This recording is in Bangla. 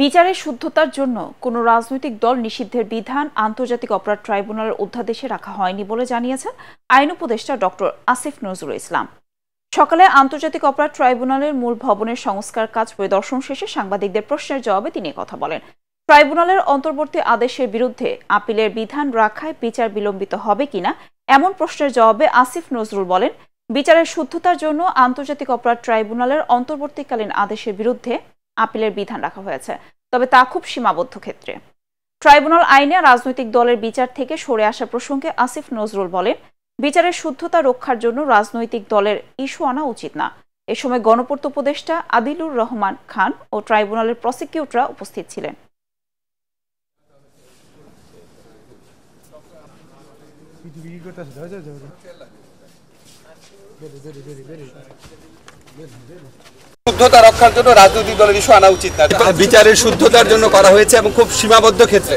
বিচারের শুদ্ধতার জন্য কোনো রাজনৈতিক দল নিষিদ্ধের বিধান আন্তর্জাতিক অপরাধ ট্রাইব্যুনালের অধ্যাদেশে রাখা হয়নি বলে জানিয়েছেন আইন উপদেষ্টা ডক্টর আসিফ নজরুল ইসলাম। সকালে আন্তর্জাতিক অপরাধ ট্রাইব্যুনালের মূল ভবনের সংস্কার কাজ পরিদর্শন শেষে সাংবাদিকদের প্রশ্নের জবাবে তিনি কথা বলেন। ট্রাইব্যুনালের অন্তর্বর্তী আদেশের বিরুদ্ধে আপিলের বিধান রাখায় বিচার বিলম্বিত হবে কিনা এমন প্রশ্নের জবাবে আসিফ নজরুল বলেন, বিচারের শুদ্ধতার জন্য আন্তর্জাতিক অপরাধ ট্রাইব্যুনালের অন্তর্বর্তীকালীন আদেশের বিরুদ্ধে আপিলের বিধান রাখা হয়েছে, তবে তা খুব সীমাবদ্ধ ক্ষেত্রে। ট্রাইব্যুনাল আইনে রাজনৈতিক দলের বিচার থেকে সরে আসা প্রসঙ্গে আসিফ নজরুল বলেন, বিচারের শুদ্ধতা রক্ষার জন্য রাজনৈতিক দলের ইস্যু আনা উচিত না। এ সময় গণপূর্ত উপদেষ্টা আদিলুর রহমান খান ও ট্রাইব্যুনালের প্রসিকিউটররা উপস্থিত ছিলেন। শুদ্ধতা রক্ষার জন্য রাজনৈতিক দলের ইস্যু আনা উচিত না। বিচারের শুদ্ধতার জন্য করা হয়েছে এবং খুব সীমাবদ্ধ ক্ষেত্রে।